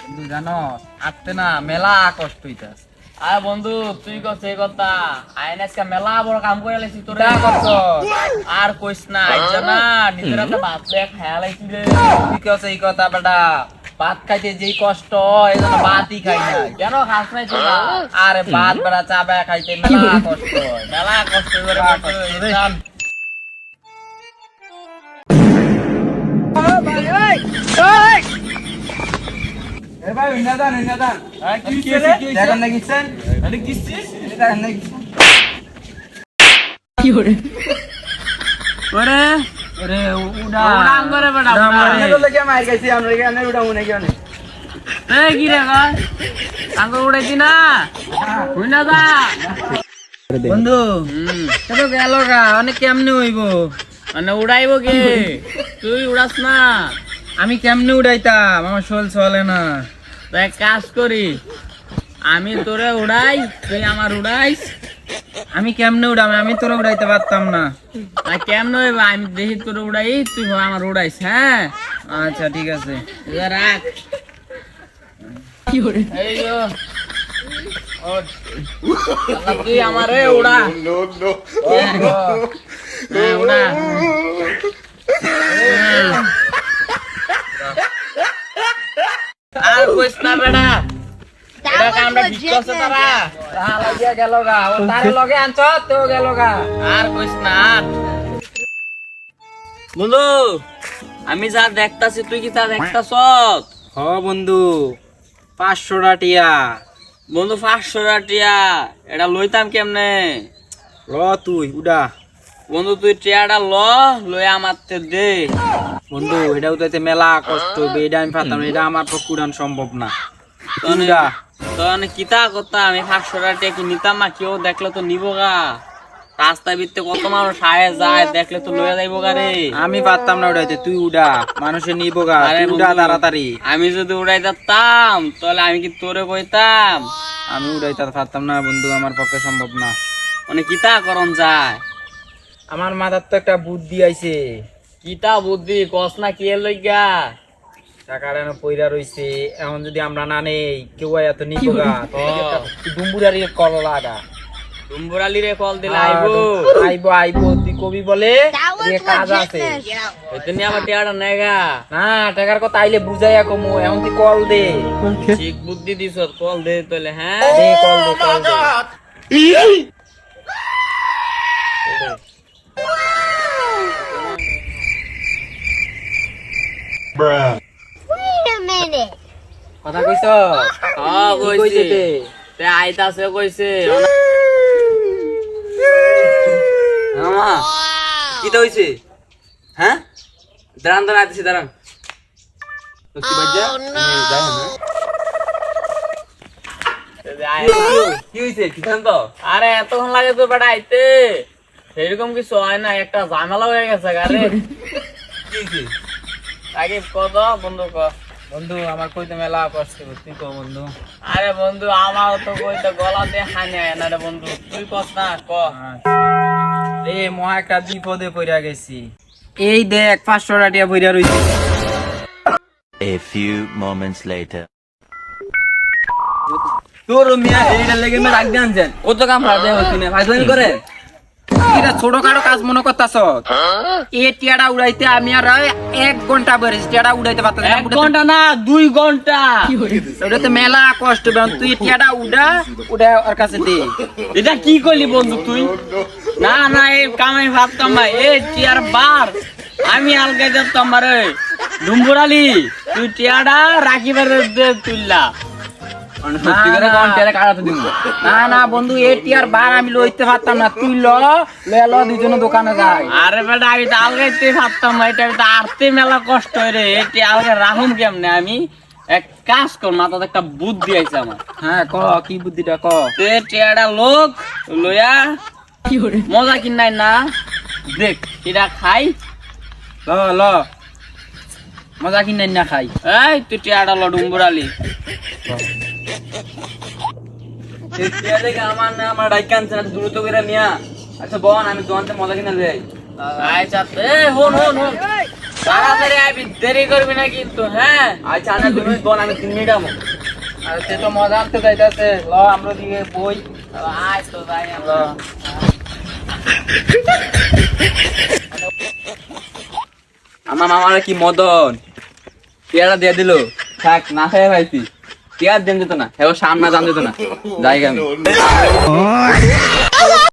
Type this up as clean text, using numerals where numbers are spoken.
বন্ধু জানো আটতে না মেলা কষ্ট হইতাছে। আরে বন্ধু তুই কস এই কথা আইন আজকে মেলা বড় কাম করে লাইছি তোর তা করছ আর কইস না আইছ না নিজের একটা ভাত লয়ে খায়া লাইছি রে। তুই কস এই কথা বেটা, ভাত খাইতে যেই কষ্ট এই জন্য ভাতই খাই না। কেন খাস নাই তোরা? আরে ভাত বেড়া চা বেড়া খাইতে মেলা কষ্ট হয়। মেলা কষ্ট করে মেলা বন্ধু, কষ্ট রে। ইনসান। এ ভাই উন্নদান কি হইছে রে? দেখেন না গিয়েছেন আরে কিসিস? দেখেন না গিয়েছেন ওরে আরে উড়া ওড়া আঙ্গরে বেটা উড়া ওড়া। মারনে তো লাগে মার গাইছি আমরা এখানে উড়া মনে কেন এই কি রে গা আঙ্গুর উড়াইছি না হই না দা। বন্ধু হুম তো গেল গা অনেক কেমনে হইব? মানে উড়াইবো কে? তুই উড়াস না। আমি কেমনে উড়াইতাম, আমার শোল চলে না। তো এক কাজ করি, আমি তোরে উড়াই তুই আমার উড়াইস। আমি কেমনে উড়াম, আমি তোরা উড়াইতে পারতাম না। আর কেমন হইব আমি দেখি তোরে উড়াই তুই আমার উড়াইস। হ্যাঁ আচ্ছা ঠিক আছে। এবার রাখ। এই যো। ওঠ। আল্লাহ, তুই আমারে উড়া। হ্যাঁ, হ্যাঁ, উড়া। হ্যাঁ। আর কইস না বেটা, এটা কামটা ঠিক করছে তারা। তাহা লাগিয়া গেল গা, ও তারে লগে আনছ তো গেল গা। আর কইস না আর। বন্ধু আমি যা দেখতাছি তুই কি তা দেখতাছ? হ বন্ধু 500 টাটিয়া বন্ধু 500 টাকা এটা লইতাম কেমনে? ল তুই উড়া। বন্ধু তুই টিয়াটা লই আমার তে দে। বন্ধু এটাও তো এতে মেলা কষ্ট হইবে, এটা আমি পারতাম না, এটা আমার পক্ষে উড়ান সম্ভব না। তুই তনে উড়া। তনে কিতা কথা আমি 500 টাকা কি নিতাম না, কেউ দেখলে তো নিব গা। রাস্তায় ভিত্তে কত মানুষ আয়ে যায়, দেখলে তো লইয়া যাইব গা রে। আমি পারতাম না উড়াইতে, তুই উড়া, মানুষে নিব গা। আরে তুই উড়া বন্ধু, তাড়াতাড়ি। আমি যদি উড়াই দিতাম তাহলে আমি কি তোরে কইতাম? আমি উড়াইতে পারতাম না বন্ধু, আমার পক্ষে সম্ভব না। মানে কিতা করন যায়? আমার মাথার তো একটা বুদ্ধি আইছে। কিতা বুদ্ধি কস না কি এর লইগা? টাকাটা না পইরা রইছে, এখন যদি আমরা না নেই কেউ এত নিব গা। ডুম্বুরারি কল লাগা। ডুম্বুরালি রে কল দিলে আইবো। আইবো আইবো, তুই কবি বলে এদিকে কাজ আছে। হইতে নি আমার টিয়াটা নেগা। না টাকার কথা আইলে বুঝাইয়া কমু, এখন তুই কল দে। ঠিক বুদ্ধি দিছ, কল দে তাহলে। হ্যাঁ দে কল দে কল দে। Wait a minute. কথা কইছ? হ্যাঁ কি কইছে কইছে তে? তে আইতাছে কইছে। মামা কিতা হইছে? হ্যাঁ দাঁড়ান দাঁড়ান আইতেছি দাঁড়ান। কি বাজ্জা? কি হইছে কি জান তো? আরে এতক্ষণ লাগে তো বেটা আইতে, সেরকম কিছু হয় না, একটা ঝামেলা হয়ে গেছে গারে। কি হইছে আগে কত বন্ধু ক। বন্ধু আমার কইতে মেলা কষ্ট হবে, তুই কো বন্ধু। আরে বন্ধু আমার তো কইতে গলা দিয়ে হানি আয় না রে বন্ধু, তুই কস না ক। রে মহা একটা বিপদে পড়া গেছি। এই দেখ 500 টাটিয়া পড়া রইছে। A few moments later. তোর মিয়া এইটা লেগে মে রাখ দেন যেন ও তো কাম রাতে হইছে না ভাইজানি করে। এটা ছোটখাটো কাজ মনে করতাছ? এই টিয়াটা উড়াইতে আমি আর 1 ঘন্টা বেরেছি, টিয়াটা উড়াইতে পারতাম না। 1 ঘন্টা না 2 ঘন্টা। ওটাতে মেলা কষ্ট হবে, তুই টিয়াটা উড়া ওর কাছে দে। এটা কি কইলি বন্ধু তুই? না না এই কামাই ভাবতাম ভাই এই টিয়ার বার আমি আলগাই দিতাম মারে। ডুম্বুরালি তুই টিয়াটা রাখিবার দে তুইলা। সত্যি করে কোন টিয়ারে কাটাতে দিমু। না না বন্ধু, এই টিয়ার বার আমি লইতে পারতাম না, তুই ল দুজনে দোকানে যাই। আরে বেটা আমি তো আলগাইতে ভাবতাম না, এটা তো আরতে মেলা কষ্ট হয় রে। এটি আলগা রাহুম কেমনে আমি? এক কাজ কর, মাথাতে একটা বুদ্ধি আইছে আমার। হ্যাঁ ক, কি বুদ্ধিটা ক। তে টিয়াটা লোক লইয়া মজা কিনাই না দেখ এটা খাই। ল ল মজা কিনে না খাই। এই তুই টিয়াটা ল ডুম্বুরালি। টিয়া দেখে আমার না আমার ডাইকান না দ্রুত করে নিয়া। আচ্ছা বল আমি দোকানতে মজা কিনা লই। আচ্ছা এ হন হন হন তাড়াতাড়ি আইবি, দেরি করবি না কিন্তু, হ্যাঁ? আচ্ছা না তুমি কোন আমি 3 মিনিট আমো আর সে তো মজা আনতে যাইতাছে ল আমরা দিকে বই আয় তো যাই আমরা। আমার মামারা কি মদন টিয়াটা দিয়ে দিল থাক না খাই পাইছি টিয়ার দেন যেত না এবার সামনে জান যেত না যাই আমি